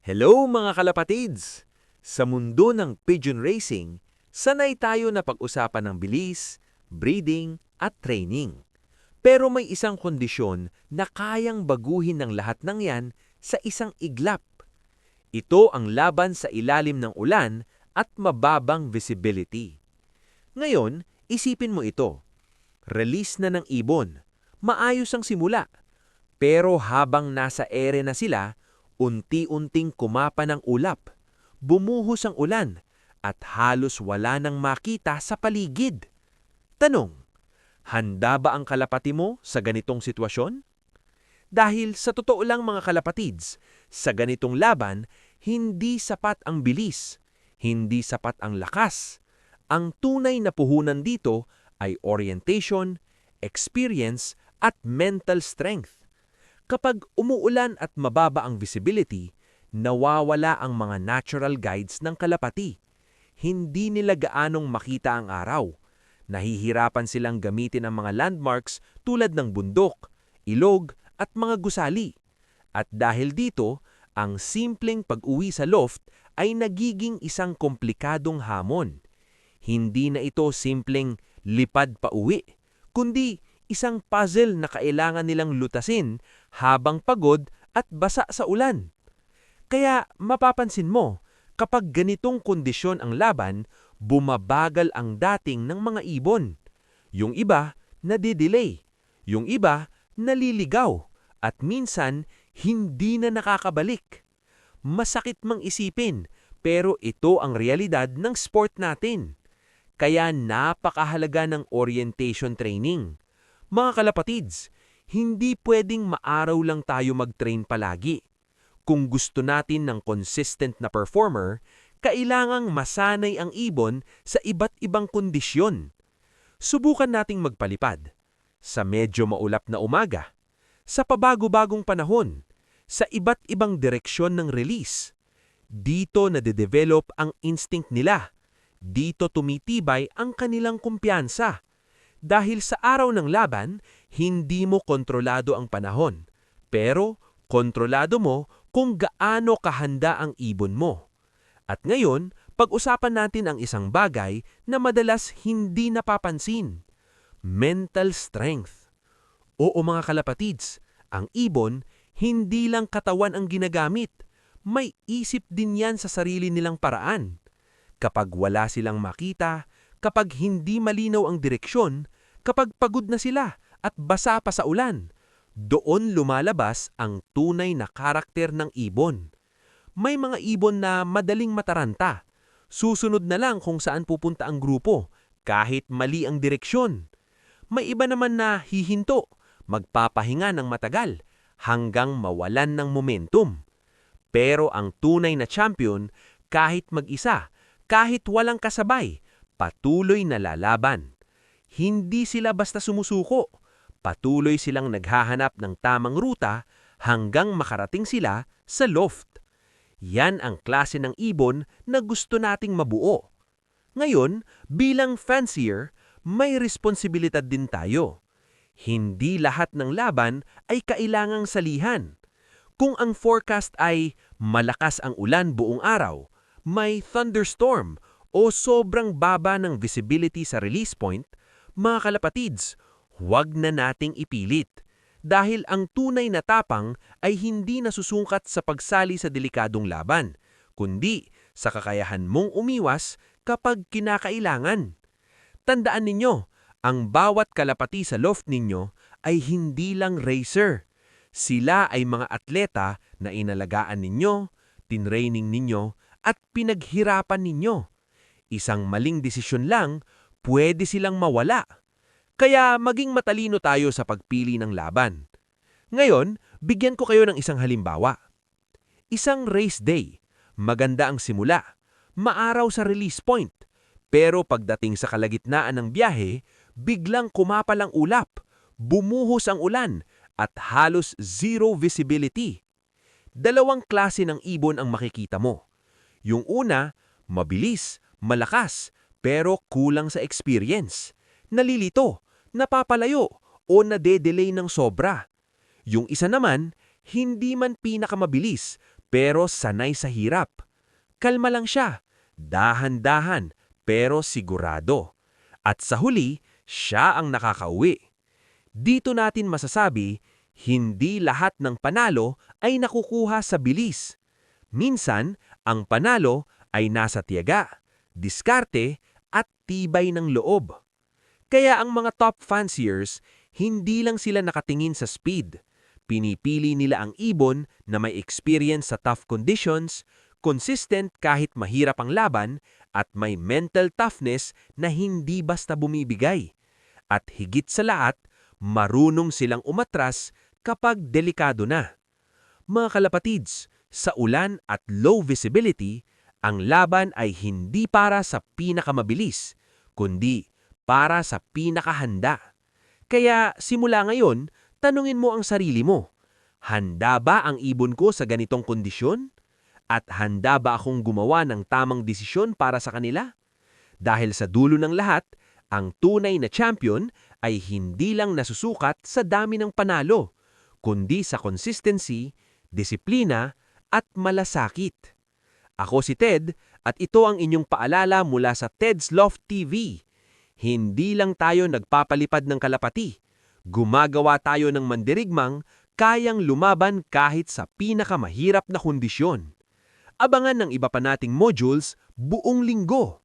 Hello mga kalapatids! Sa mundo ng pigeon racing, sanay tayo na pag-usapan ng bilis, breeding at training. Pero may isang kondisyon na kayang baguhin ng lahat ng yan sa isang iglap. Ito ang laban sa ilalim ng ulan at mababang visibility. Ngayon, isipin mo ito. Release na ng ibon. Maayos ang simula. Pero habang nasa ere na sila, unti-unting kumapa ng ulap, bumuhos ang ulan, at halos wala nang makita sa paligid. Tanong, handa ba ang kalapati mo sa ganitong sitwasyon? Dahil sa totoo lang mga kalapatids, sa ganitong laban, hindi sapat ang bilis, hindi sapat ang lakas. Ang tunay na puhunan dito ay orientation, experience, at mental strength. Kapag umuulan at mababa ang visibility, nawawala ang mga natural guides ng kalapati. Hindi nila gaanong makita ang araw. Nahihirapan silang gamitin ang mga landmarks tulad ng bundok, ilog at mga gusali. At dahil dito, ang simpleng pag-uwi sa loft ay nagiging isang komplikadong hamon. Hindi na ito simpleng lipad pa uwi, kundi isang puzzle na kailangan nilang lutasin habang pagod at basa sa ulan. Kaya mapapansin mo, kapag ganitong kondisyon ang laban, bumabagal ang dating ng mga ibon. Yung iba, nadidelay. Yung iba, naliligaw. At minsan, hindi na nakakabalik. Masakit mang isipin, pero ito ang realidad ng sport natin. Kaya napakahalaga ng orientation training. Mga kalapatids, hindi pwedeng maaraw lang tayo mag-train palagi. Kung gusto natin ng consistent na performer, kailangang masanay ang ibon sa iba't ibang kondisyon. Subukan nating magpalipad. Sa medyo maulap na umaga, sa pabago-bagong panahon, sa iba't ibang direksyon ng release. Dito nade-develop ang instinct nila. Dito tumitibay ang kanilang kumpiyansa. Dahil sa araw ng laban, hindi mo kontrolado ang panahon, pero kontrolado mo kung gaano kahanda ang ibon mo. At ngayon, pag-usapan natin ang isang bagay na madalas hindi napapansin. Mental strength. Oo mga kalapatids, ang ibon, hindi lang katawan ang ginagamit. May isip din yan sa sarili nilang paraan. Kapag wala silang makita, kapag hindi malinaw ang direksyon, kapag pagod na sila at basa pa sa ulan, doon lumalabas ang tunay na karakter ng ibon. May mga ibon na madaling mataranta. Susunod na lang kung saan pupunta ang grupo, kahit mali ang direksyon. May iba naman na hihinto, magpapahinga ng matagal, hanggang mawalan ng momentum. Pero ang tunay na champion, kahit mag-isa, kahit walang kasabay, patuloy na lalaban. Hindi sila basta sumusuko. Patuloy silang naghahanap ng tamang ruta hanggang makarating sila sa loft. Yan ang klase ng ibon na gusto nating mabuo. Ngayon, bilang fancier, may responsibilidad din tayo. Hindi lahat ng laban ay kailangang salihan. Kung ang forecast ay malakas ang ulan buong araw, may thunderstorm o sobrang baba ng visibility sa release point, mga kalapatids, huwag na nating ipilit. Dahil ang tunay na tapang ay hindi nasusungkat sa pagsali sa delikadong laban, kundi sa kakayahan mong umiwas kapag kinakailangan. Tandaan ninyo, ang bawat kalapati sa loft ninyo ay hindi lang racer. Sila ay mga atleta na inalagaan ninyo, tinraining ninyo, at pinaghirapan ninyo. Isang maling desisyon lang, pwede silang mawala. Kaya maging matalino tayo sa pagpili ng laban. Ngayon, bigyan ko kayo ng isang halimbawa. Isang race day, maganda ang simula, maaraw sa release point. Pero pagdating sa kalagitnaan ng biyahe, biglang kumapal ang ulap, bumuhos ang ulan, at halos zero visibility. Dalawang klase ng ibon ang makikita mo. Yung una, mabilis, malakas, pero kulang sa experience. Nalilito, napapalayo, o nade-delay ng sobra. Yung isa naman, hindi man pinakamabilis, pero sanay sa hirap. Kalma lang siya, dahan-dahan, pero sigurado. At sa huli, siya ang nakakauwi. Dito natin masasabi, hindi lahat ng panalo ay nakukuha sa bilis. Minsan, ang panalo ay nasa tiyaga, diskarte, at tibay ng loob. Kaya ang mga top fanciers, hindi lang sila nakatingin sa speed. Pinipili nila ang ibon na may experience sa tough conditions, consistent kahit mahirap ang laban, at may mental toughness na hindi basta bumibigay. At higit sa lahat, marunong silang umatras kapag delikado na. Mga kalapatids, sa ulan at low visibility, ang laban ay hindi para sa pinakamabilis, kundi para sa pinakahanda. Kaya simula ngayon, tanungin mo ang sarili mo, handa ba ang ibon ko sa ganitong kondisyon? At handa ba akong gumawa ng tamang desisyon para sa kanila? Dahil sa dulo ng lahat, ang tunay na champion ay hindi lang nasusukat sa dami ng panalo, kundi sa consistency, disiplina, at malasakit. Ako si Ted at ito ang inyong paalala mula sa Ted's Loft TV. Hindi lang tayo nagpapalipad ng kalapati. Gumagawa tayo ng mandirigmang kayang lumaban kahit sa pinakamahirap na kondisyon. Abangan ng iba pa nating modules buong linggo.